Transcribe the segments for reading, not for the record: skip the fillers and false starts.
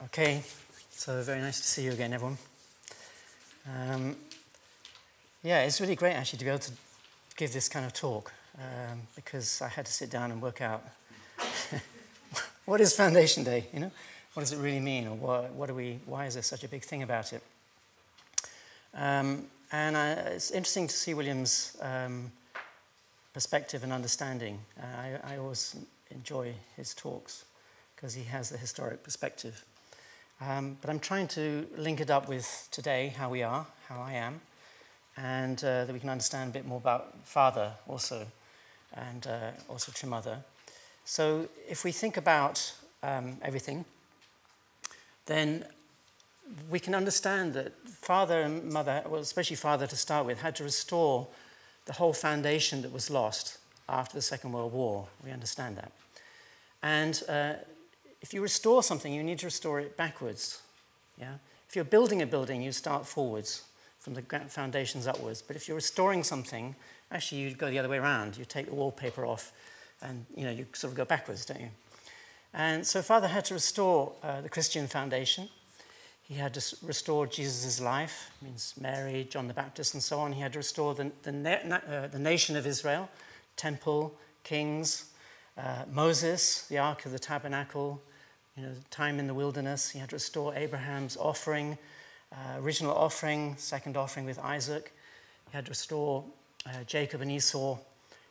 Okay, so very nice to see you again, everyone. Yeah, it's really great actually to be able to give this kind of talk because I had to sit down and work out what is Foundation Day, you know? What does it really mean, or why is there such a big thing about it? It's interesting to see William's perspective and understanding. I always enjoy his talks because he has the historic perspective. But I'm trying to link it up with today, how we are, how I am, and that we can understand a bit more about Father also, and also True Mother. So if we think about everything, then we can understand that Father and Mother, well, especially Father to start with, had to restore the whole foundation that was lost after the Second World War. We understand that. And if you restore something, you need to restore it backwards. Yeah? If you're building a building, you start forwards from the foundations upwards. But if you're restoring something, actually you go the other way around. You take the wallpaper off and you sort of go backwards, don't you? And so Father had to restore the Christian foundation. He had to restore Jesus' life, means Mary, John the Baptist, and so on. He had to restore the nation of Israel, temple, kings, Moses, the Ark of the Tabernacle, the time in the wilderness. He had to restore Abraham's offering, original offering, second offering with Isaac. He had to restore Jacob and Esau.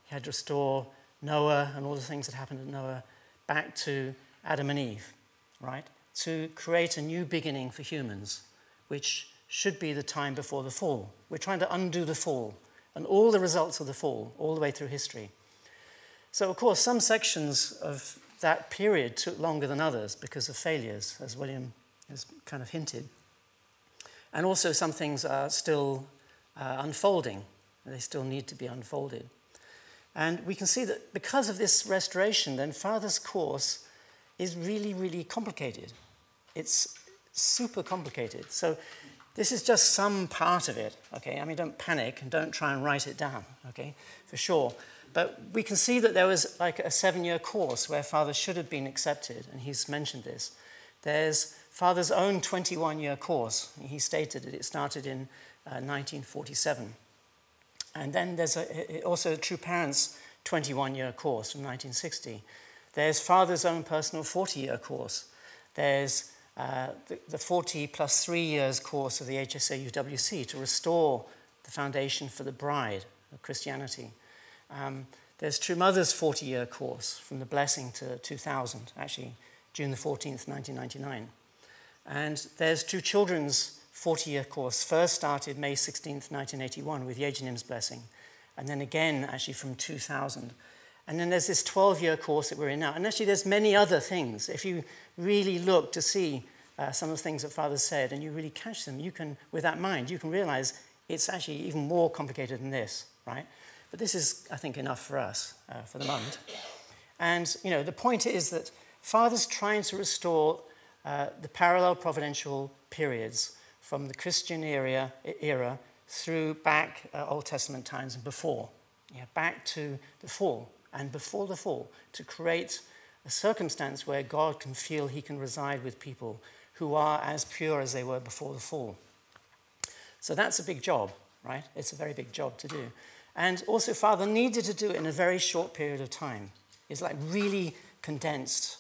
He had to restore Noah and all the things that happened to Noah back to Adam and Eve, right? To create a new beginning for humans, which should be the time before the fall. We're trying to undo the fall and all the results of the fall all the way through history. So, of course, some sections of that period took longer than others because of failures, as William has kind of hinted. And also some things are still unfolding. They still need to be unfolded. And we can see that because of this restoration, then Father's course is really, really complicated. It's super complicated. So this is just some part of it, okay? I mean, don't panic and don't try and write it down, okay, for sure. But we can see that there was like a 7-year course where Father should have been accepted, and he's mentioned this. There's Father's own 21-year course. He stated that it started in 1947. And then there's also a True Parents 21-year course from 1960. There's Father's own personal 40-year course. There's the 40 plus 3 years course of the HSA UWC to restore the foundation for the bride of Christianity. There's True Mother's 40-year course from the blessing to 2000, actually June the 14th, 1999. And there's True Children's 40-year course, first started May 16th, 1981 with Yejanim's blessing, and then again actually from 2000. And then there's this 12-year course that we're in now. And actually there's many other things. If you really look to see some of the things that Father said and you really catch them, you can, with that mind, you can realize it's actually even more complicated than this, right? But this is, I think, enough for us for the moment. And, the point is that Father's trying to restore the parallel providential periods from the Christian era through back Old Testament times and before, back to the fall and before the fall, to create a circumstance where God can feel he can reside with people who are as pure as they were before the fall. So that's a big job, right? It's a very big job to do. And also Father needed to do it in a very short period of time. It's like really condensed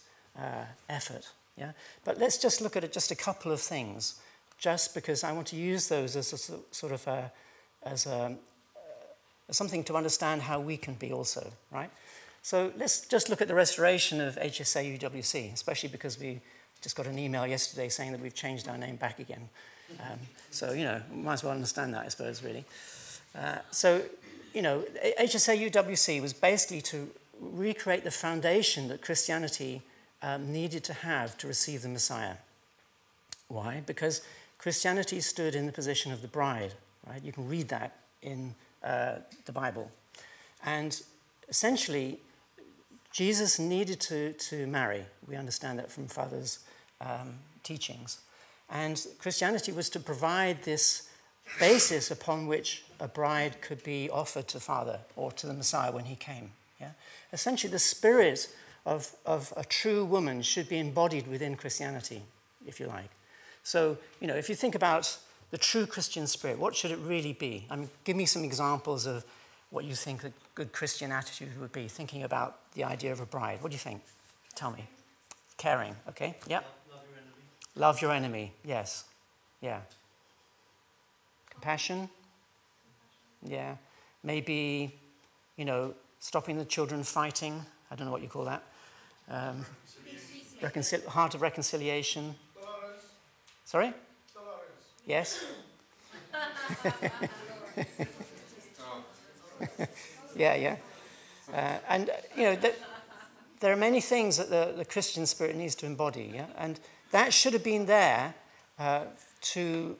effort, yeah? But let's just look at just a couple of things, just because I want to use those as a sort of as something to understand how we can be also, right? So let's just look at the restoration of HSA UWC, especially because we just got an email yesterday saying that we've changed our name back again. So, might as well understand that, I suppose, really. HSA UWC was basically to recreate the foundation that Christianity needed to have to receive the Messiah. Why? Because Christianity stood in the position of the bride, right? You can read that in the Bible. And essentially, Jesus needed to marry. We understand that from Father's teachings. And Christianity was to provide this basis upon which a bride could be offered to Father or to the Messiah when he came. Yeah? Essentially, the spirit of a true woman should be embodied within Christianity. if you like. So, if you think about the true Christian spirit, what should it really be? I mean, give me some examples of what you think a good Christian attitude would be, thinking about the idea of a bride. What do you think? Tell me. Caring, okay? Yep. Love your enemy. Love your enemy, yes. Yeah. Compassion? Yeah. Maybe, stopping the children fighting. I don't know what you call that. Heart of reconciliation. Tolerance. Sorry? Tolerance. Yes? Yeah. And, there are many things that the Christian spirit needs to embody, yeah? And that should have been there to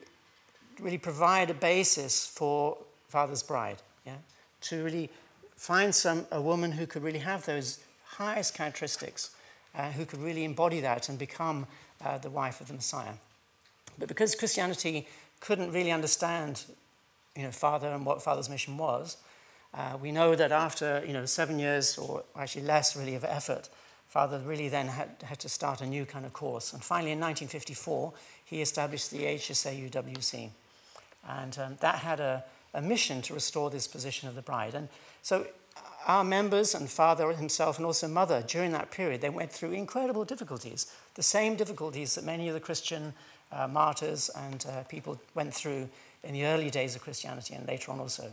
really provide a basis for Father's bride, yeah? To really find a woman who could really have those highest characteristics, who could really embody that and become the wife of the Messiah. But because Christianity couldn't really understand, Father and what Father's mission was, we know that after, 7 years, or actually less really, of effort, Father really then had to start a new kind of course. And finally, in 1954, he established the HSAUWC. And that had a mission to restore this position of the bride. And so our members and Father himself and also Mother, during that period, they went through incredible difficulties, the same difficulties that many of the Christian martyrs and people went through in the early days of Christianity and later on also.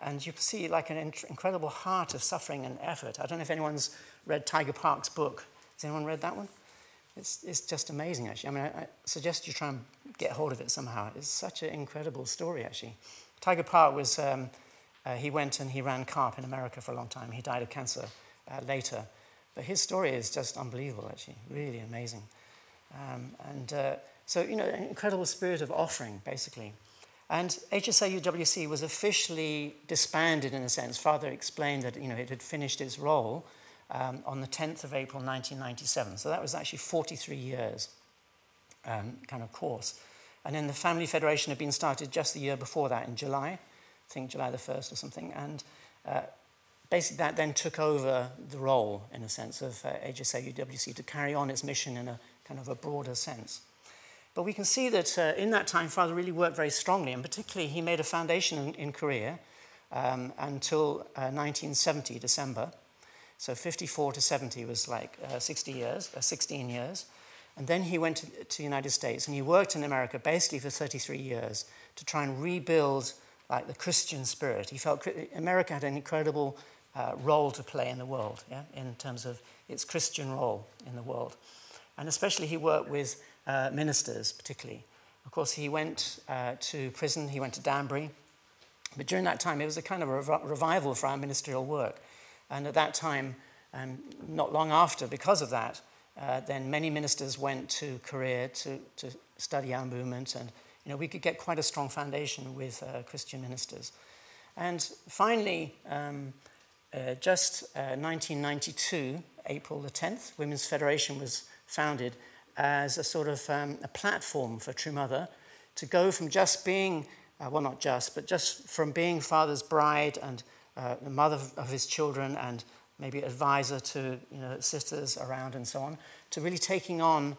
And you can see like an incredible heart of suffering and effort. I don't know if anyone's read Tiger Park's book. Has anyone read that one? It's just amazing, actually. I mean, I suggest you try and get hold of it somehow. It's such an incredible story, actually. Tiger Park was, he went and he ran carp in America for a long time. He died of cancer later. But his story is just unbelievable, actually. Really amazing. So, an incredible spirit of offering, basically. And HSAUWC was officially disbanded in a sense. Father explained that, it had finished its role on the 10th of April, 1997. So that was actually 43 years kind of course. And then the Family Federation had been started just the year before that in July, I think July the 1st or something. And basically that then took over the role, in a sense, of HSAUWC to carry on its mission in a kind of a broader sense. But we can see that in that time, Father really worked very strongly, and particularly he made a foundation in Korea until 1970, December. So 54 to 70 was like 16 years. And then he went to the United States, and he worked in America basically for 33 years to try and rebuild like the Christian spirit. He felt America had an incredible role to play in the world, yeah, in terms of its Christian role in the world. And especially he worked with ministers, particularly. Of course, he went to prison, he went to Danbury. But during that time, it was a kind of a revival for our ministerial work. And at that time, not long after, because of that, then many ministers went to Korea to study our movement. And, we could get quite a strong foundation with Christian ministers. And finally, just 1992, April the 10th, Women's Federation was founded as a sort of a platform for True Mother to go from just being, well, not just, but just from being Father's bride and the mother of his children and maybe advisor to sisters around and so on, to really taking on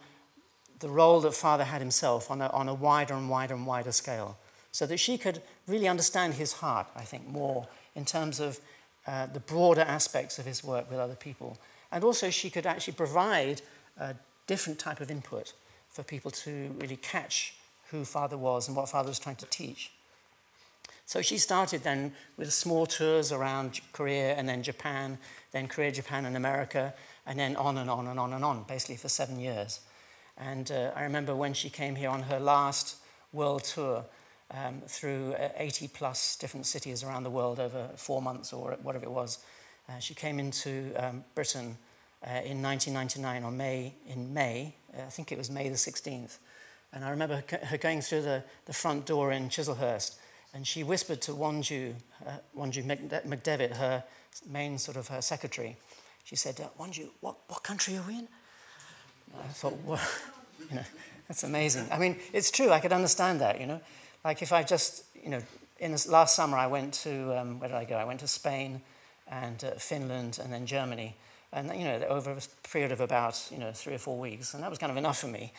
the role that Father had himself on a wider and wider and wider scale, so that she could really understand his heart, I think, more in terms of the broader aspects of his work with other people. And also she could actually provide a different type of input for people to really catch who Father was and what Father was trying to teach. So she started then with small tours around Korea and then Japan, then Korea, Japan, and America, and then on and on and on and on, basically for 7 years. And I remember when she came here on her last world tour through 80-plus different cities around the world over 4 months or whatever it was. She came into Britain in 1999 in May, I think it was May the 16th. And I remember her going through the front door in Chislehurst, and she whispered to Wonju McDevitt, her main sort of her secretary. She said, Wonju, what country are we in? I thought, well, that's amazing. I mean, it's true, I could understand that, Like if I just, in this last summer I went to, where did I go? I went to Spain and Finland and then Germany. And, over a period of about, 3 or 4 weeks. And that was kind of enough for me,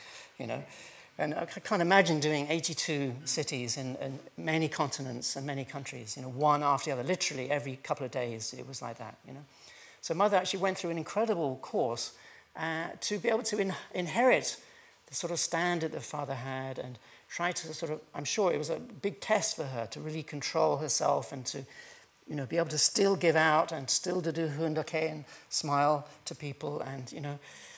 And I can't imagine doing 82 cities in many continents and many countries, one after the other. Literally every couple of days it was like that, So Mother actually went through an incredible course to be able to inherit the sort of standard that Father had and try to I'm sure it was a big test for her to really control herself and to, be able to still give out and still to do hundake and smile to people and,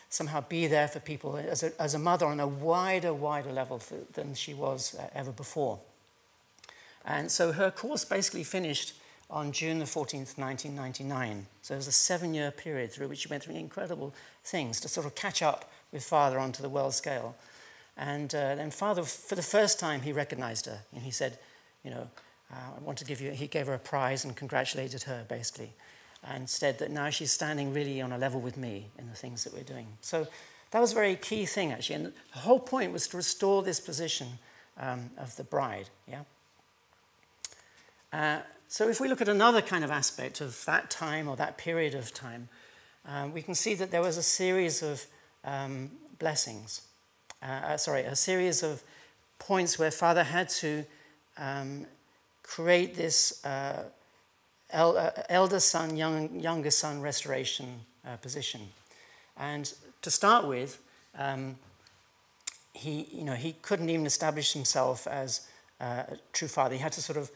somehow be there for people as a mother on a wider level than she was ever before. And so her course basically finished on June the 14th, 1999. So it was a 7-year period through which she went through incredible things to sort of catch up with Father onto the world scale. And then Father, for the first time, he recognized her. And he said, I want to give you, he gave her a prize and congratulated her, basically. And said that now she's standing really on a level with me in the things that we're doing. So that was a very key thing, actually. And the whole point was to restore this position of the bride, yeah? So if we look at another kind of aspect of that time or that period of time, we can see that there was a series of blessings. A series of points where Father had to create this elder son, younger son restoration position. And to start with, he couldn't even establish himself as a true father. He had to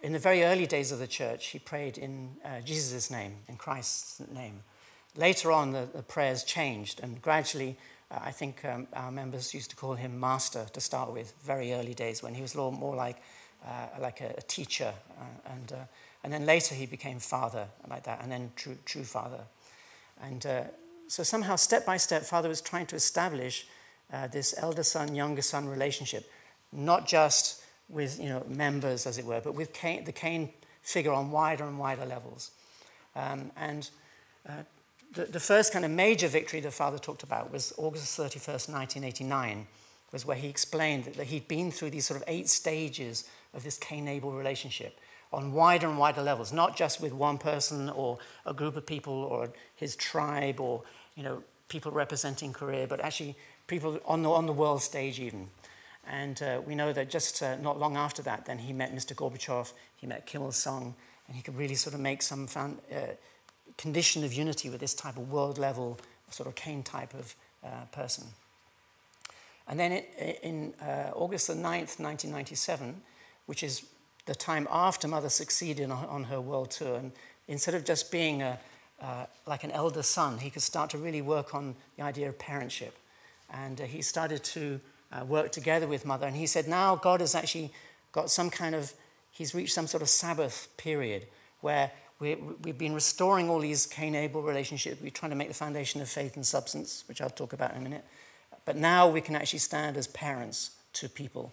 in the very early days of the church, he prayed in Jesus' name, in Christ's name. Later on, the prayers changed, and gradually, I think our members used to call him Master to start with, very early days, when he was a little more like a teacher, and then later he became Father, like that, and then true Father. And so somehow, step by step, Father was trying to establish this elder son, younger son relationship, not just with members, as it were, but with the Cain figure on wider and wider levels. The first kind of major victory that Father talked about was August 31st, 1989, was where he explained that he'd been through these sort of 8 stages of this Cain-Abel relationship on wider and wider levels, not just with one person or a group of people or his tribe or people representing Korea, but actually people on the world stage even. And we know that just not long after that, then he met Mr. Gorbachev, he met Kim Il-sung, and he could really sort of make some condition of unity with this type of world level, sort of Cain type of person. And then in August the 9th, 1997, which is the time after Mother succeeded on her world tour, and instead of just being like an elder son, he could start to really work on the idea of parentship. And he started to work together with Mother. And he said now God has actually got he's reached some sort of Sabbath period where we've been restoring all these Cain-Abel relationships. We're trying to make the foundation of faith and substance, which I'll talk about in a minute. But now we can actually stand as parents to people.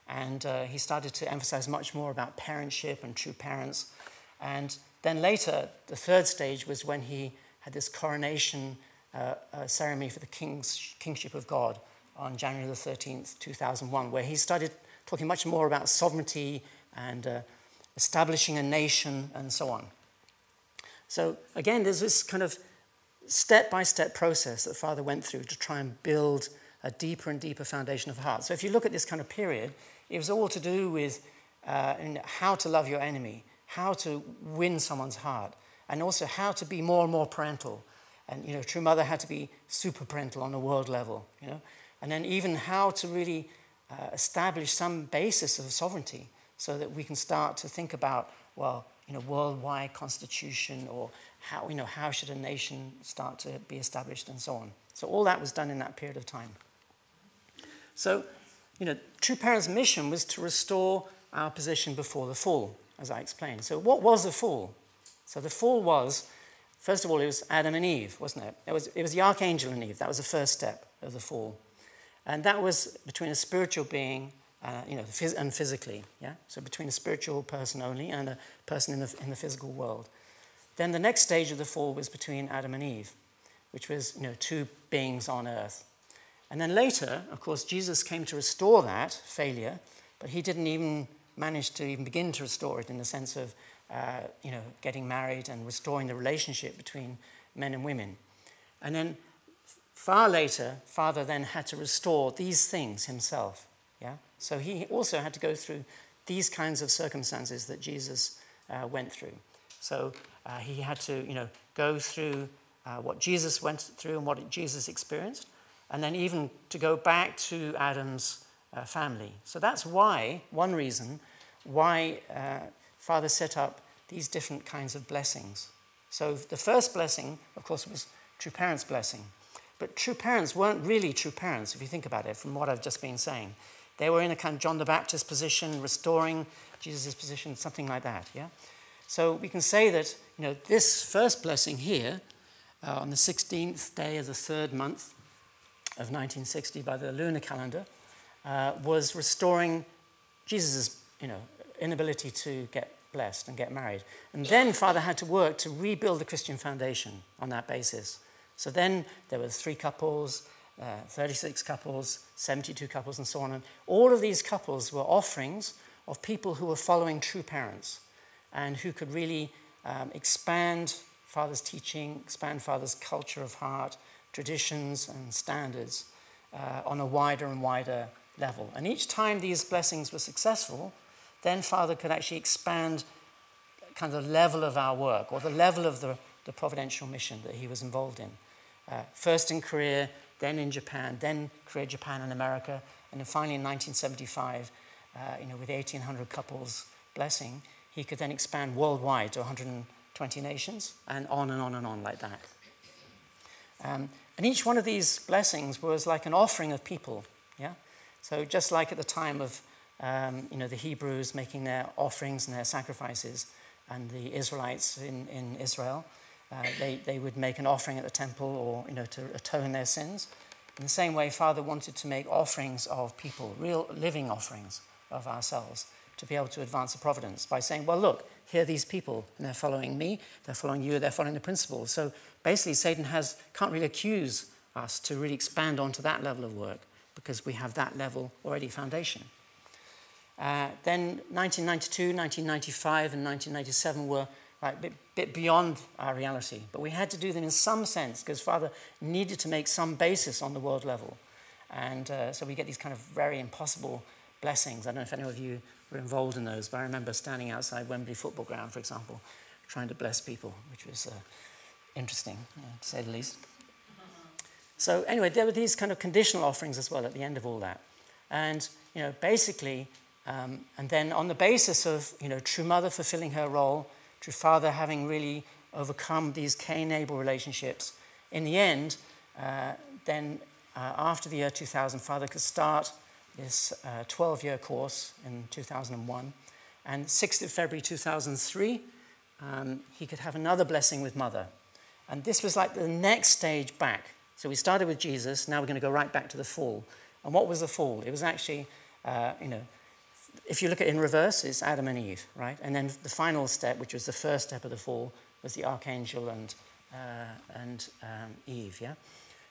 And he started to emphasize much more about parentship and true parents. And then later, the third stage was when he had this coronation ceremony for the kingship of God on January the 13th, 2001, where he started talking much more about sovereignty and establishing a nation and so on. So again, there's this kind of step-by-step process that Father went through to try and build a deeper and deeper foundation of heart. So if you look at this kind of period, it was all to do with how to love your enemy, how to win someone's heart, and also how to be more and more parental. And, True Mother had to be super parental on a world level, And then even how to really establish some basis of sovereignty so that we can start to think about, worldwide constitution or how should a nation start to be established and so on. So all that was done in that period of time. So, True Parents' mission was to restore our position before the fall, as I explained. So what was the fall? So the fall was, first of all, it was Adam and Eve, wasn't it? It was the Archangel and Eve. That was the first step of the fall. And that was between a spiritual being, and physically, yeah? So between a spiritual person only and a person in the physical world. Then the next stage of the fall was between Adam and Eve, which was, two beings on earth. And then later, of course, Jesus came to restore that failure, but he didn't even manage to even begin to restore it in the sense of, getting married and restoring the relationship between men and women. And then far later, Father then had to restore these things himself. Yeah? So he also had to go through these kinds of circumstances that Jesus went through. So he had to, go through what Jesus went through and what Jesus experienced, and then even to go back to Adam's family. So that's one reason why Father set up these different kinds of blessings. So the first blessing, of course, was true parents' blessing. But true parents weren't really true parents, if you think about it, from what I've just been saying. They were in a kind of John the Baptist position, restoring Jesus' position, something like that, yeah? So we can say that, this first blessing here, on the 16th day of the third month of 1960 by the lunar calendar, was restoring Jesus' inability to get blessed and get married. And then Father had to work to rebuild the Christian foundation on that basis. So then there were 3 couples, 36 couples, 72 couples, and so on. And all of these couples were offerings of people who were following true parents and who could really expand Father's teaching, expand Father's culture of heart, traditions and standards on a wider and wider level. And each time these blessings were successful, then Father could actually expand kind of the level of our work or the level of the providential mission that he was involved in. First in Korea, then in Japan, then Korea, Japan, and America, and then finally in 1975, with 1,800 couples blessing, he could then expand worldwide to 120 nations, and on and on and on like that. And each one of these blessings was like an offering of people, yeah? So just like at the time of, the Hebrews making their offerings and their sacrifices, and the Israelites in Israel, they would make an offering at the temple or, to atone their sins. In the same way, Father wanted to make offerings of people, real living offerings of ourselves, to be able to advance the providence by saying, well, look, here are these people, and they're following me, they're following you, they're following the principles. So basically, Satan can't really accuse us to really expand onto that level of work because we have that level already foundation. Then 1992, 1995, and 1997 were a bit beyond our reality. But we had to do them in some sense because Father needed to make some basis on the world level. And so we get these kind of very impossible blessings. I don't know if any of you were involved in those, but I remember standing outside Wembley Football Ground, for example, trying to bless people, which was interesting, to say the least. So anyway, there were these kind of conditional offerings as well at the end of all that. And, basically, and then on the basis of, true mother fulfilling her role, true father having really overcome these Cain-Abel relationships, in the end, then after the year 2000, Father could start this 12-year course in 2001. And 6th of February 2003, he could have another blessing with mother. And this was like the next stage back. So we started with Jesus, now we're going to go right back to the fall. And what was the fall? It was actually, if you look at it in reverse, it's Adam and Eve, right? And then the final step, which was the first step of the fall, was the archangel and Eve, yeah?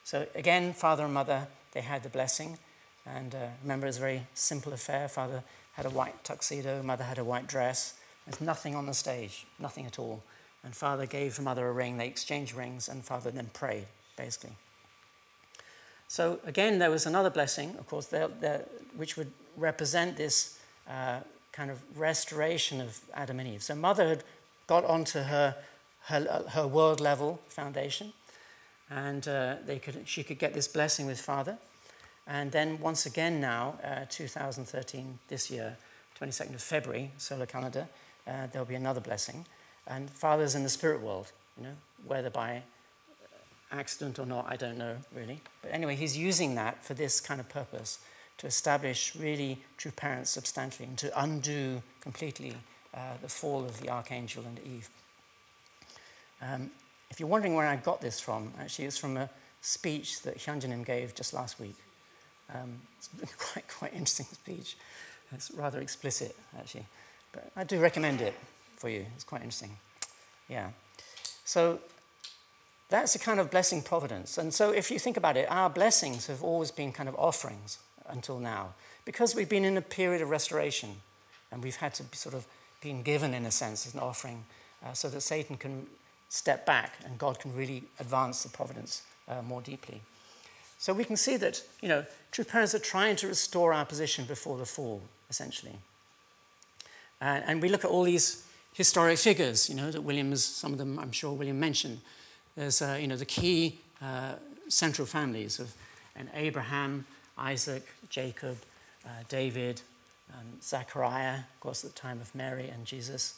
So again, father and mother, they had the blessing. And remember, it was a very simple affair. Father had a white tuxedo, mother had a white dress. There's nothing on the stage, nothing at all. And Father gave mother a ring, they exchanged rings, and Father then prayed, basically. So again, there was another blessing, of course, which would represent this kind of restoration of Adam and Eve. So mother had got onto her world level foundation, and she could get this blessing with Father. And then once again now, 2013, this year, 22nd of February, solar calendar, there'll be another blessing. And Father's in the spirit world, whether by accident or not, I don't know, really. But anyway, he's using that for this kind of purpose, to establish really true parents substantially and to undo completely the fall of the archangel and Eve. If you're wondering where I got this from, actually it's from a speech that Hyunjin gave just last week. It's quite interesting speech. It's rather explicit, actually. But I do recommend it for you. It's quite interesting. Yeah. So that's a kind of blessing providence. And so if you think about it, our blessings have always been kind of offerings until now. Because we've been in a period of restoration, and we've had to be sort of been given, in a sense, as an offering, so that Satan can step back, and God can really advance the providence more deeply. So we can see that, true parents are trying to restore our position before the fall, essentially. And we look at all these historic figures, that William's, some of them I'm sure William mentioned. There's, the key central families of Abraham, Isaac, Jacob, David, Zechariah, of course, at the time of Mary and Jesus.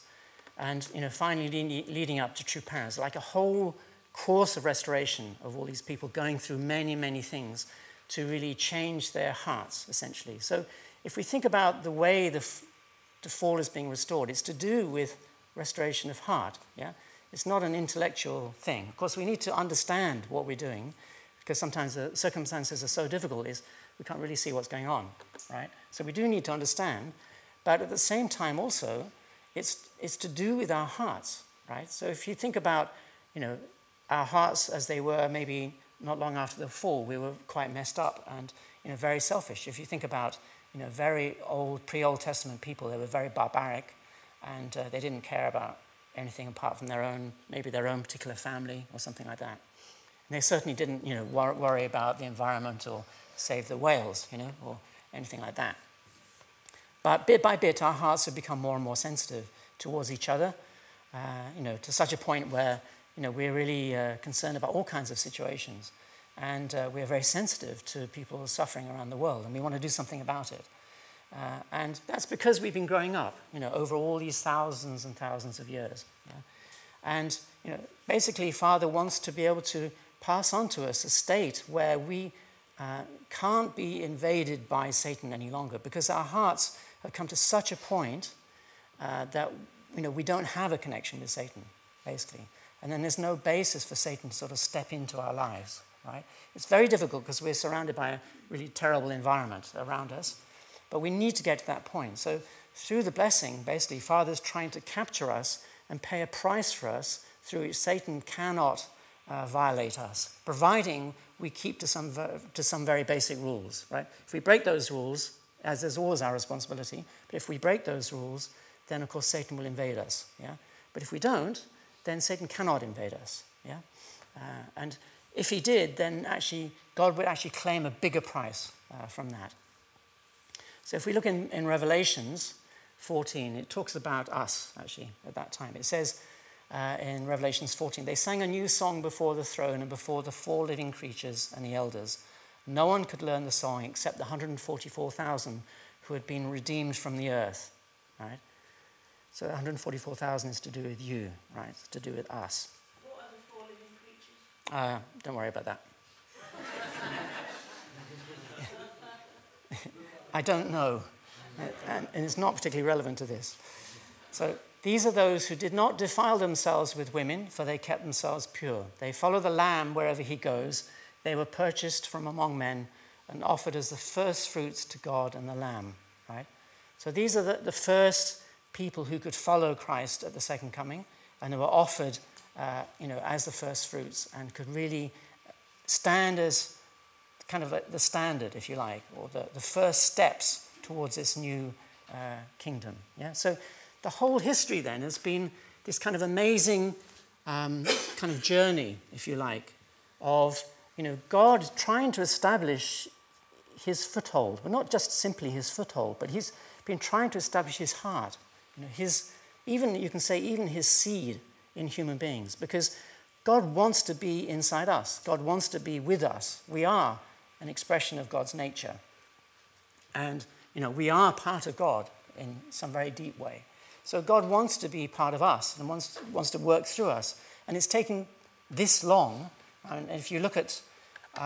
And, finally leading up to true parents, like a whole course of restoration of all these people going through many, many things to really change their hearts, essentially. So if we think about the way the fall is being restored, it's to do with restoration of heart, yeah? It's not an intellectual thing. Of course, we need to understand what we're doing, because sometimes the circumstances are so difficult is we can't really see what's going on, right? So we do need to understand, but at the same time also, it's to do with our hearts, right? So if you think about, our hearts as they were maybe not long after the fall, we were quite messed up and, very selfish. If you think about, very old, pre-Old Testament people, they were very barbaric, and they didn't care about anything apart from maybe their own particular family or something like that. And they certainly didn't, worry about the environment or save the whales, or anything like that. But bit by bit, our hearts have become more and more sensitive towards each other, to such a point where, we're really concerned about all kinds of situations. And we're very sensitive to people suffering around the world, and we want to do something about it. And that's because we've been growing up, over all these thousands and thousands of years. Yeah? And, basically, Father wants to be able to pass on to us a state where we can't be invaded by Satan any longer, because our hearts have come to such a point that, we don't have a connection with Satan, basically. And then there's no basis for Satan to sort of step into our lives, right? It's very difficult because we're surrounded by a really terrible environment around us. But we need to get to that point. So through the blessing, basically, Father's trying to capture us and pay a price for us through which Satan cannot violate us, providing we keep to some very basic rules, right? If we break those rules, as is always our responsibility, but if we break those rules, then, of course, Satan will invade us, yeah? But if we don't, then Satan cannot invade us, yeah? And if he did, then actually God would actually claim a bigger price from that. So if we look in Revelations 14, it talks about us, actually, at that time. It says in Revelations 14, they sang a new song before the throne and before the 4 living creatures and the elders. No one could learn the song except the 144,000 who had been redeemed from the earth, right? So 144,000 is to do with you, right? It's to do with us. What are the 4 living creatures? Don't worry about that. I don't know, and it's not particularly relevant to this. So these are those who did not defile themselves with women, for they kept themselves pure. They follow the Lamb wherever he goes. They were purchased from among men and offered as the first fruits to God and the Lamb, right? So these are the first people who could follow Christ at the second coming, and who were offered, as the first fruits, and could really stand as kind of the standard, if you like, or the first steps towards this new kingdom. Yeah. So the whole history then has been this kind of amazing kind of journey, if you like, of God trying to establish his foothold, but not just simply his foothold, but he's been trying to establish his heart. Even his seed in human beings, because God wants to be inside us. God wants to be with us. We are an expression of God's nature. And, we are part of God in some very deep way. So God wants to be part of us and wants to work through us. And it's taken this long. And if you look at,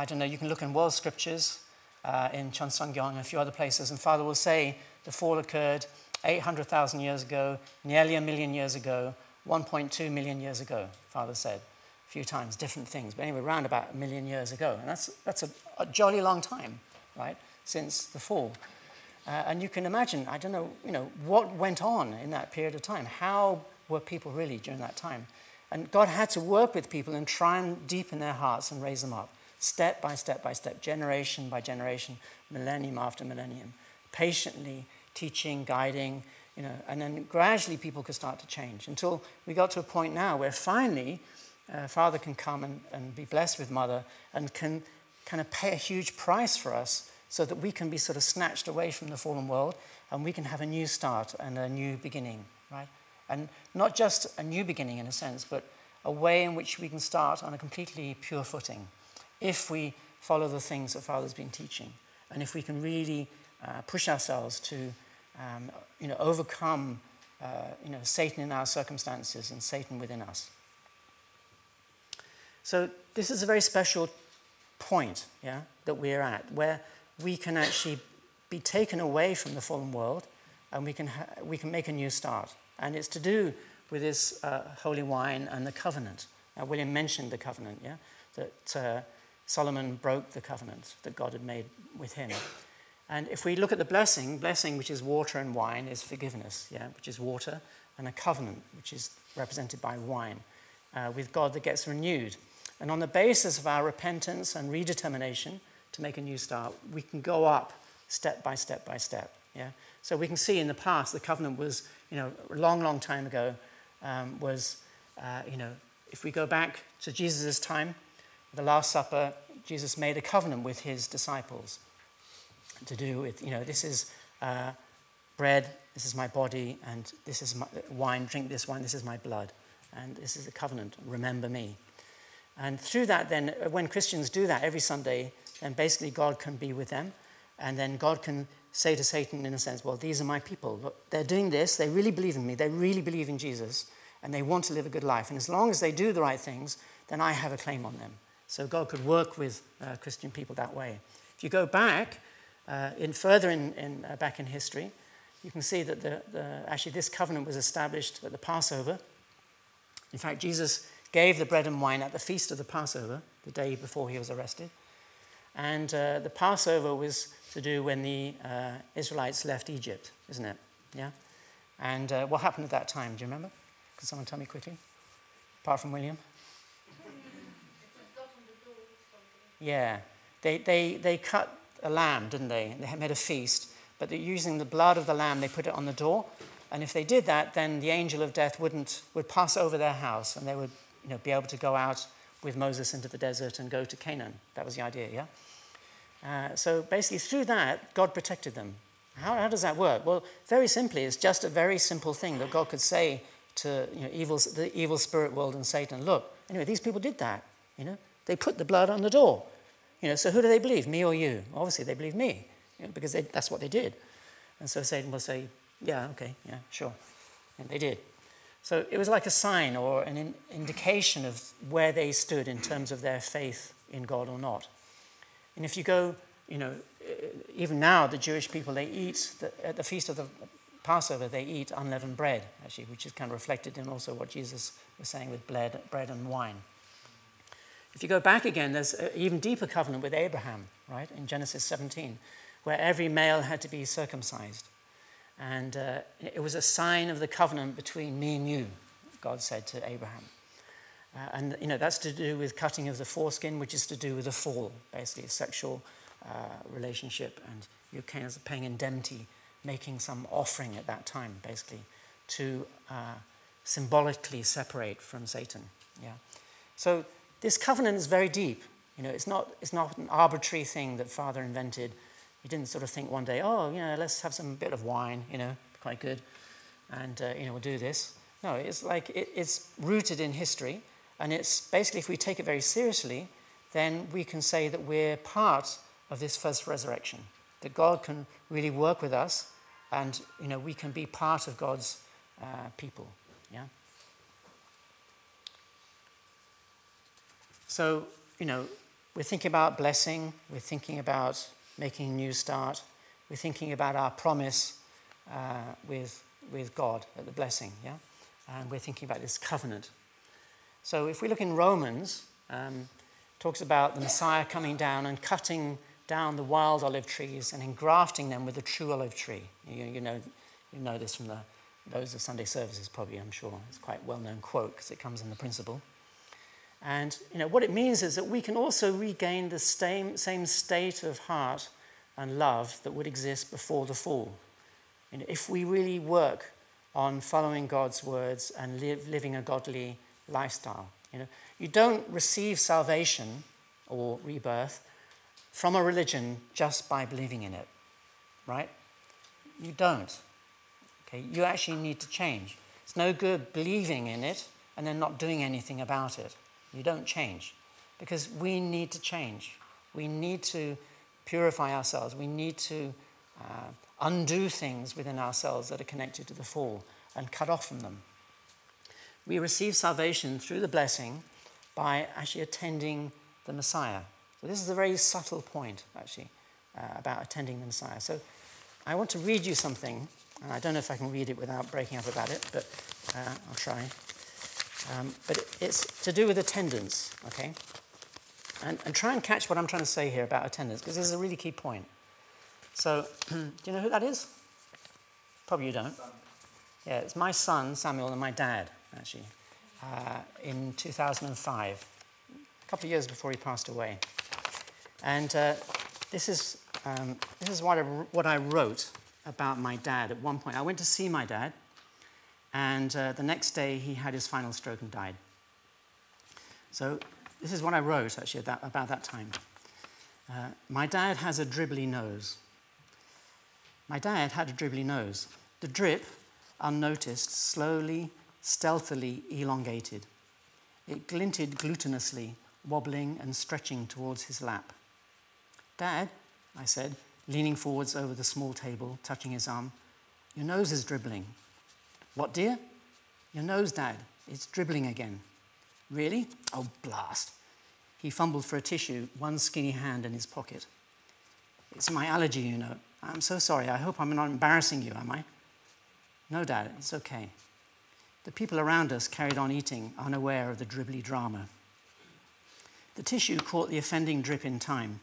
you can look in world scriptures, in Cheonseonggyeong and a few other places, and Father will say the fall occurred 800,000 years ago, nearly 1 million years ago, 1.2 million years ago, Father said a few times, different things. But anyway, around about 1 million years ago. And that's a jolly long time, right, since the fall. And you can imagine, what went on in that period of time. How were people really during that time? And God had to work with people and try and deepen their hearts and raise them up, step by step by step, generation by generation, millennium after millennium, patiently teaching, guiding, and then gradually people could start to change until we got to a point now where finally Father can come and be blessed with Mother and can kind of pay a huge price for us so that we can be sort of snatched away from the fallen world and we can have a new start and a new beginning, right? And not just a new beginning in a sense, but a way in which we can start on a completely pure footing if we follow the things that Father's been teaching and if we can really push ourselves to overcome Satan in our circumstances and Satan within us. So this is a very special point, that we're at, where we can actually be taken away from the fallen world and we can make a new start. And it's to do with this holy wine and the covenant. Now, William mentioned the covenant, that Solomon broke the covenant that God had made with him. And if we look at the blessing, which is water and wine, is forgiveness, which is water, and a covenant, which is represented by wine, with God that gets renewed. And on the basis of our repentance and redetermination to make a new start, we can go up step by step by step. So we can see in the past the covenant was, a long, long time ago, if we go back to Jesus' time, the Last Supper, Jesus made a covenant with his disciples to do with, this is bread, this is my body, and this is my wine, drink this wine, this is my blood. And this is a covenant, remember me. And through that then, when Christians do that every Sunday, then basically God can be with them. And then God can say to Satan, in a sense, well, these are my people. Look, they're doing this, they really believe in me, they really believe in Jesus, and they want to live a good life. And as long as they do the right things, then I have a claim on them. So God could work with Christian people that way. If you go back, back in history, you can see that actually this covenant was established at the Passover. In fact, Jesus gave the bread and wine at the feast of the Passover, the day before he was arrested. And the Passover was to do when the Israelites left Egypt, isn't it? Yeah? And what happened at that time? Do you remember? Can someone tell me quickly? Apart from William? Yeah. They cut a lamb, didn't they? They made a feast. But using the blood of the lamb, they put it on the door. And if they did that, then the angel of death would pass over their house and they would be able to go out with Moses into the desert and go to Canaan. That was the idea, so basically through that, God protected them. How does that work? Well, very simply, it's just a very simple thing that God could say to the evil spirit world and Satan, look, anyway, these people did that. They put the blood on the door. So who do they believe, me or you? Obviously, they believe me, because that's what they did. And so Satan will say, yeah, okay, yeah, sure. And they did. So it was like a sign or an indication of where they stood in terms of their faith in God or not. And if you go, even now, the Jewish people, they eat, at the feast of the Passover, they eat unleavened bread, actually, which is kind of reflected in also what Jesus was saying with bread and wine. If you go back again, there's an even deeper covenant with Abraham, right, in Genesis 17, where every male had to be circumcised. And it was a sign of the covenant between me and you, God said to Abraham. And that's to do with cutting of the foreskin, which is to do with the fall, basically a sexual relationship. And you're kind of paying indemnity, making some offering at that time, basically, to symbolically separate from Satan. Yeah. So this covenant is very deep. It's not an arbitrary thing that Father invented. He didn't sort of think one day, let's have some bit of wine, quite good, and we'll do this. No, it's like it's rooted in history, and it's basically, if we take it very seriously, then we can say that we're part of this first resurrection, that God can really work with us, and we can be part of God's people. Yeah. So we're thinking about blessing. We're thinking about making a new start. We're thinking about our promise with God at the blessing, and we're thinking about this covenant. So if we look in Romans, it talks about the Messiah coming down and cutting down the wild olive trees and engrafting them with the true olive tree. You know this from those of Sunday services, probably, I'm sure. It's quite a well-known quote because it comes in the principle. And what it means is that we can also regain the same state of heart and love that would exist before the fall. And if we really work on following God's words and living a godly lifestyle, you don't receive salvation or rebirth from a religion just by believing in it, right? You don't. Okay, you actually need to change. It's no good believing in it and then not doing anything about it. You don't change, because we need to change. We need to purify ourselves. We need to undo things within ourselves that are connected to the fall and cut off from them. We receive salvation through the blessing by actually attending the Messiah. So this is a very subtle point, actually, about attending the Messiah. So I want to read you something, and I don't know if I can read it without breaking up about it, but I'll try. But it's to do with attendance, okay? And try and catch what I'm trying to say here about attendance, because this is a really key point. So, do you know who that is? Probably you don't. Yeah, it's my son, Samuel, and my dad, actually, in 2005, a couple of years before he passed away. And this is what I wrote about my dad at one point. I went to see my dad, and the next day he had his final stroke and died. So this is what I wrote, actually, about that time. My dad has a dribbly nose. My dad had a dribbly nose. The drip, unnoticed, slowly, stealthily elongated. It glinted glutinously, wobbling and stretching towards his lap. "Dad," I said, leaning forwards over the small table, touching his arm, "your nose is dribbling." "What, dear?" "Your nose, Dad. It's dribbling again." "Really? Oh, blast." He fumbled for a tissue, one skinny hand in his pocket. "It's my allergy, you know. I'm so sorry. I hope I'm not embarrassing you, am I?" "No, Dad, it's okay." The people around us carried on eating, unaware of the dribbly drama. The tissue caught the offending drip in time.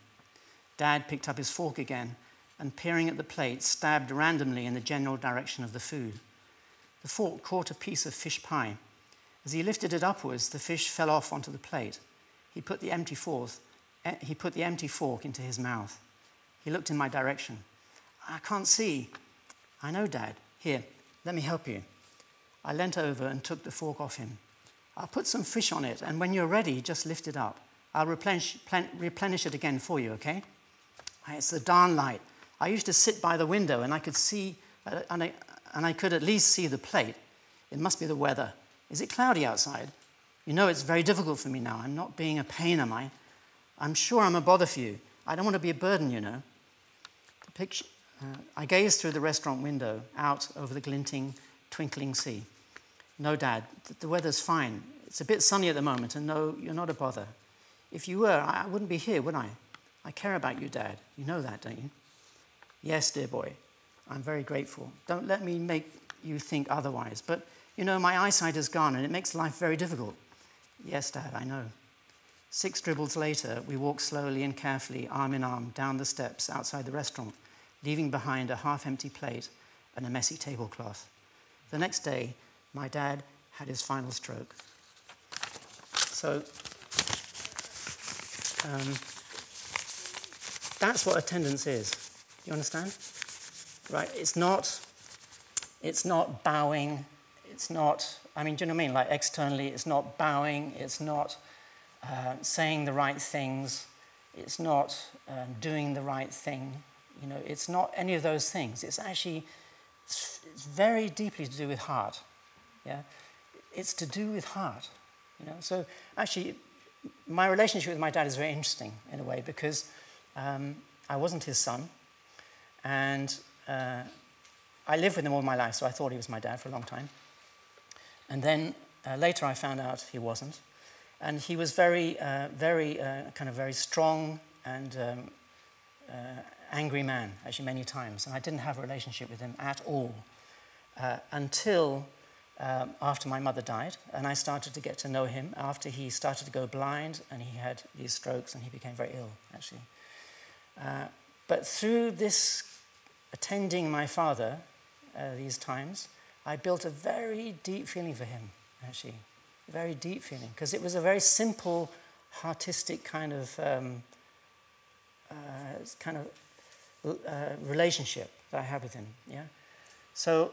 Dad picked up his fork again and, peering at the plate, stabbed randomly in the general direction of the food. The fork caught a piece of fish pie. As he lifted it upwards, the fish fell off onto the plate. He put the empty fork into his mouth. He looked in my direction. "I can't see." "I know, Dad. Here, let me help you." I leant over and took the fork off him. "I'll put some fish on it, and when you're ready, just lift it up. I'll replenish it again for you, okay?" "It's the darn light. I used to sit by the window, and I could see, and I could at least see the plate. It must be the weather. Is it cloudy outside? You know it's very difficult for me now. I'm not being a pain, am I? I'm sure I'm a bother for you. I don't want to be a burden, you know." I gazed through the restaurant window, out over the glinting, twinkling sea. "No, Dad, the weather's fine. It's a bit sunny at the moment, and no, you're not a bother. If you were, I wouldn't be here, would I? I care about you, Dad. You know that, don't you?" "Yes, dear boy. I'm very grateful. Don't let me make you think otherwise. But, you know, my eyesight is gone, and it makes life very difficult." "Yes, Dad, I know." 6 dribbles later, we walked slowly and carefully, arm in arm, down the steps outside the restaurant, leaving behind a half-empty plate and a messy tablecloth. The next day, my dad had his final stroke. So that's what attendance is. Do you understand? Right? It's not bowing. It's not, do you know what I mean? Like externally, it's not bowing. It's not saying the right things. It's not doing the right thing. You know, it's not any of those things. It's actually, it's very deeply to do with heart. Yeah, it's to do with heart. You know, so actually, my relationship with my dad is very interesting in a way because I wasn't his son, and I lived with him all my life, so I thought he was my dad for a long time. And then later, I found out he wasn't, and he was very strong and angry man, actually many times, and I didn't have a relationship with him at all until after my mother died, and I started to get to know him after he started to go blind and he had these strokes and he became very ill, actually. But through this attending my father these times, I built a very deep feeling for him, actually, a very deep feeling, because it was a very simple, artistic kind of relationship that I had with him, yeah? So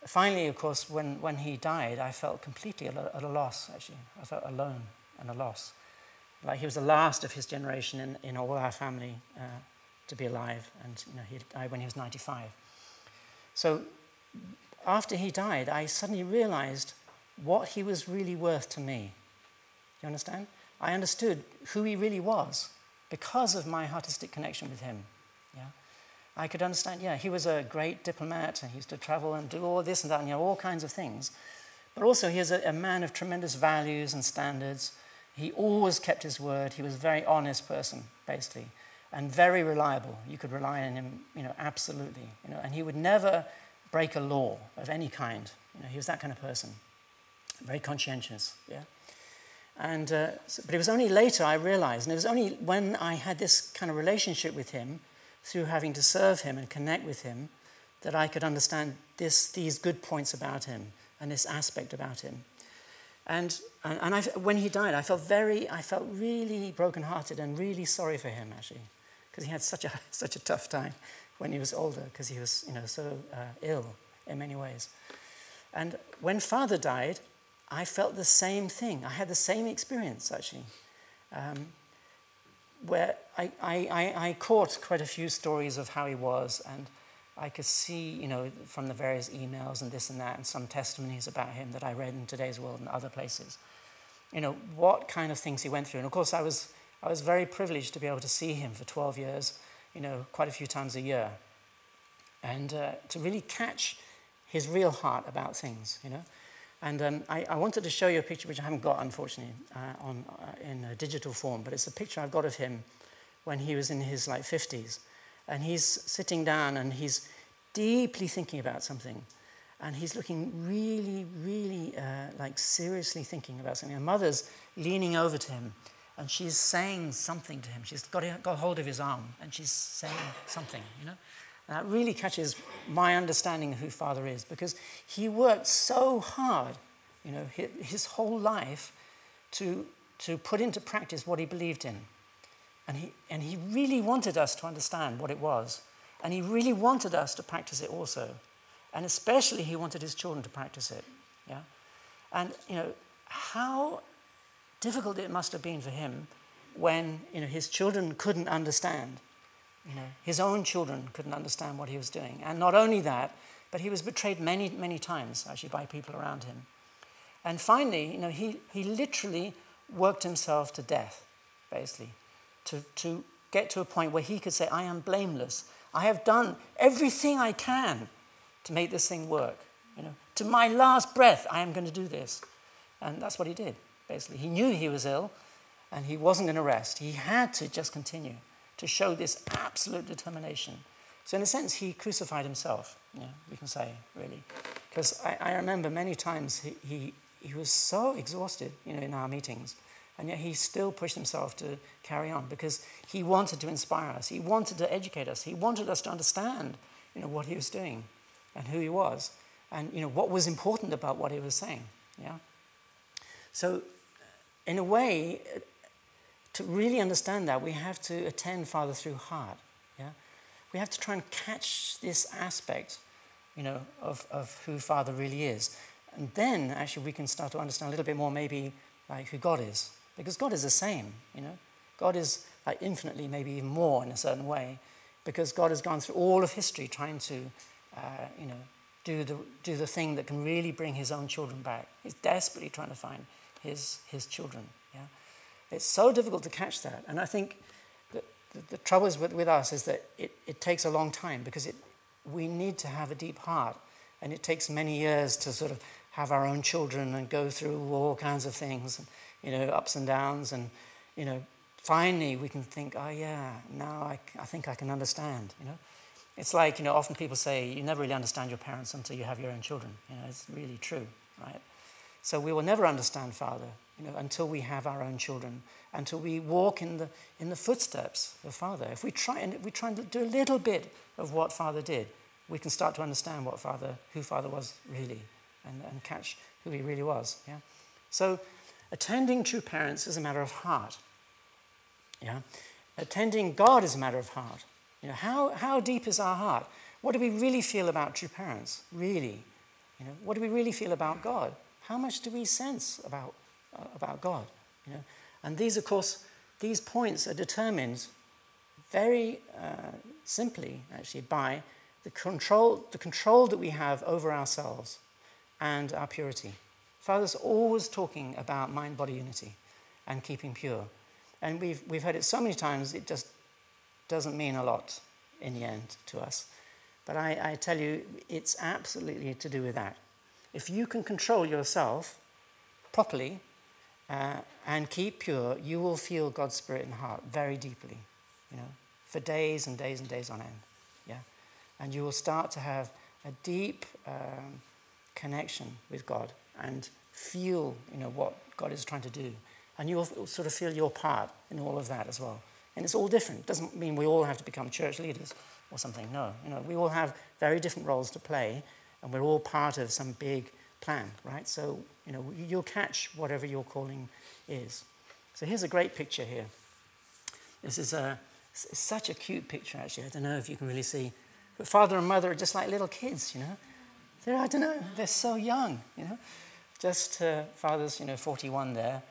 finally, of course, when he died, I felt completely at a loss, actually. I felt alone and a loss. Like he was the last of his generation in all our family to be alive, and he died when he was 95. So after he died, I suddenly realized what he was really worth to me. You understand? I understood who he really was because of my artistic connection with him. Yeah, I could understand, he was a great diplomat, and he used to travel and do all this and that, and all kinds of things. But also he is a man of tremendous values and standards. He always kept his word. He was a very honest person, basically, and very reliable. You could rely on him, absolutely. And he would never break a law of any kind. He was that kind of person, very conscientious. Yeah. And but it was only later I realized, and it was only when I had this kind of relationship with him, through having to serve him and connect with him, that I could understand these good points about him and this aspect about him. And when he died, I felt really brokenhearted and really sorry for him, actually, because he had such a tough time when he was older, because he was so ill in many ways. And when Father died, I felt the same thing. I had the same experience, actually, where I caught quite a few stories of how he was, and I could see, from the various emails and this and that, and some testimonies about him that I read in Today's World and other places, what kind of things he went through. And of course, I was very privileged to be able to see him for 12 years, quite a few times a year, and to really catch his real heart about things, And I wanted to show you a picture, which I haven't got, unfortunately, in a digital form, but it's a picture I've got of him when he was in his 50s. And he's sitting down and he's deeply thinking about something. And he's looking really, really seriously thinking about something. And Mother's leaning over to him and she's saying something to him. She's got hold of his arm and she's saying something, And that really catches my understanding of who Father is, because he worked so hard, his whole life to put into practice what he believed in. And he really wanted us to understand what it was. And he really wanted us to practice it also. And especially he wanted his children to practice it. Yeah. And, how difficult it must have been for him when, his children couldn't understand. His own children couldn't understand what he was doing. And not only that, but he was betrayed many, many times, actually, by people around him. And finally, he literally worked himself to death, basically, to get to a point where he could say, I am blameless. I have done everything I can to make this thing work. To my last breath, I am going to do this. And that's what he did, basically. He knew he was ill, and he wasn't going to rest. He had to just continue to show this absolute determination. So in a sense, he crucified himself, we can say, really. Because I remember many times he was so exhausted, in our meetings, and yet he still pushed himself to carry on because he wanted to inspire us. He wanted to educate us. He wanted us to understand, what he was doing and who he was and, what was important about what he was saying, yeah? So in a way, to really understand that, we have to attend Father through heart, yeah? We have to try and catch this aspect, of who Father really is. And then, actually, we can start to understand a little bit more maybe like who God is. Because God is the same, God is infinitely, maybe even more in a certain way, because God has gone through all of history trying to, do the thing that can really bring his own children back. He's desperately trying to find his children, yeah? It's so difficult to catch that. And I think that the trouble is with us is that it takes a long time, because we need to have a deep heart, and it takes many years to sort of have our own children and go through all kinds of things, ups and downs, and, finally we can think, oh yeah, now I think I can understand, It's like, often people say, you never really understand your parents until you have your own children. It's really true, right? So we will never understand Father, until we have our own children, until we walk in the footsteps of Father. If we try and do a little bit of what Father did, we can start to understand who Father was really, and catch who he really was, yeah? So attending true parents is a matter of heart, yeah? Attending God is a matter of heart. How deep is our heart? What do we really feel about true parents? Really? What do we really feel about God? How much do we sense about God? And these, of course, these points are determined very simply, actually, by the control that we have over ourselves and our purity. Father's always talking about mind-body unity and keeping pure. And we've heard it so many times, it just doesn't mean a lot in the end to us. But I tell you, it's absolutely to do with that. If you can control yourself properly and keep pure, you will feel God's Spirit in the heart very deeply, for days and days and days on end. Yeah, and you will start to have a deep connection with God and feel, what God is trying to do, and you will sort of feel your part in all of that as well. And it's all different. It doesn't mean we all have to become church leaders or something. No, we all have very different roles to play, and we're all part of some big plan, right? So, you'll catch whatever your calling is. So here's a great picture here. This is such a cute picture, actually. I don't know if you can really see. But father and mother are just like little kids, I don't know, they're so young, Just father's, 41 there,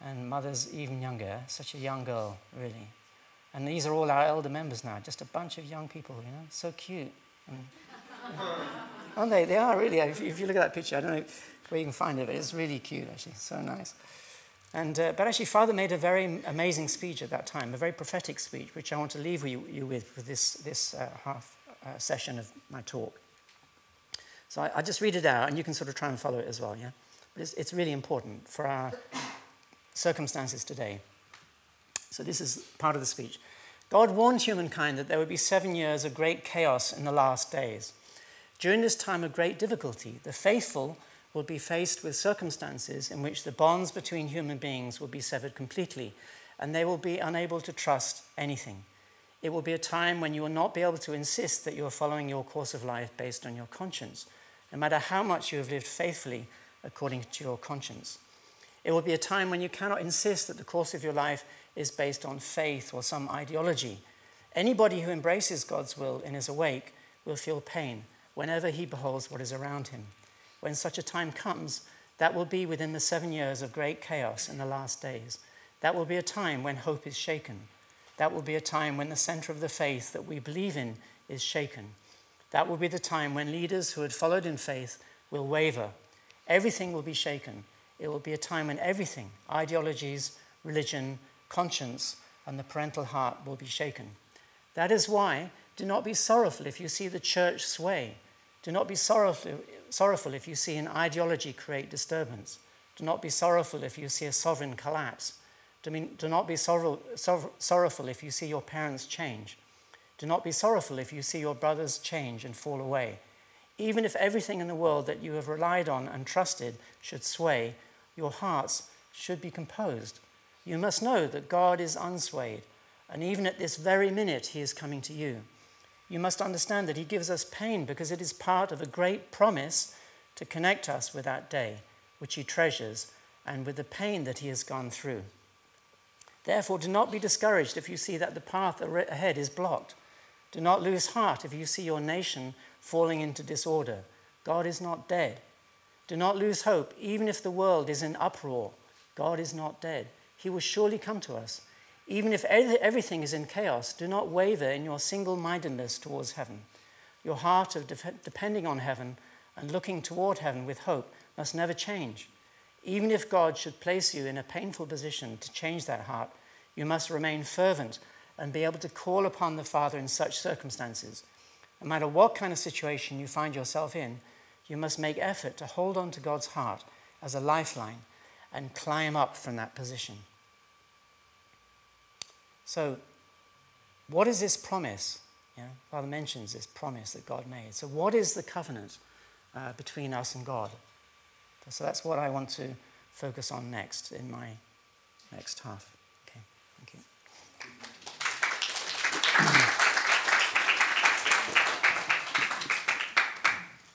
and mother's even younger, such a young girl, really. And these are all our elder members now, just a bunch of young people, so cute. Aren't they? They are really. If you look at that picture, I don't know where you can find it, but it's really cute, actually, so nice. And but actually, Father made a very amazing speech at that time, a very prophetic speech, which I want to leave you with this half session of my talk. So I just read it out, and you can sort of try and follow it as well, yeah? But it's really important for our circumstances today. So this is part of the speech. God warned humankind that there would be 7 years of great chaos in the last days. During this time of great difficulty, the faithful will be faced with circumstances in which the bonds between human beings will be severed completely, and they will be unable to trust anything. It will be a time when you will not be able to insist that you are following your course of life based on your conscience, no matter how much you have lived faithfully according to your conscience. It will be a time when you cannot insist that the course of your life is based on faith or some ideology. Anybody who embraces God's will and is awake will feel pain whenever he beholds what is around him. When such a time comes, that will be within the 7 years of great chaos in the last days. That will be a time when hope is shaken. That will be a time when the center of the faith that we believe in is shaken. That will be the time when leaders who had followed in faith will waver. Everything will be shaken. It will be a time when everything, ideologies, religion, conscience, and the parental heart will be shaken. That is why do not be sorrowful if you see the church sway. Do not be sorrowful if you see an ideology create disturbance. Do not be sorrowful if you see a sovereign collapse. Do not be sorrowful if you see your parents change. Do not be sorrowful if you see your brothers change and fall away. Even if everything in the world that you have relied on and trusted should sway, your hearts should be composed. You must know that God is unswayed, and even at this very minute he is coming to you. You must understand that he gives us pain because it is part of a great promise to connect us with that day, which he treasures, and with the pain that he has gone through. Therefore, do not be discouraged if you see that the path ahead is blocked. Do not lose heart if you see your nation falling into disorder. God is not dead. Do not lose hope, even if the world is in uproar. God is not dead. He will surely come to us. Even if everything is in chaos, do not waver in your single-mindedness towards heaven. Your heart of depending on heaven and looking toward heaven with hope must never change. Even if God should place you in a painful position to change that heart, you must remain fervent and be able to call upon the Father in such circumstances. No matter what kind of situation you find yourself in, you must make effort to hold on to God's heart as a lifeline and climb up from that position. So, what is this promise? Father mentions this promise that God made. So what is the covenant between us and God? So that's what I want to focus on next in my next half. Okay, thank you.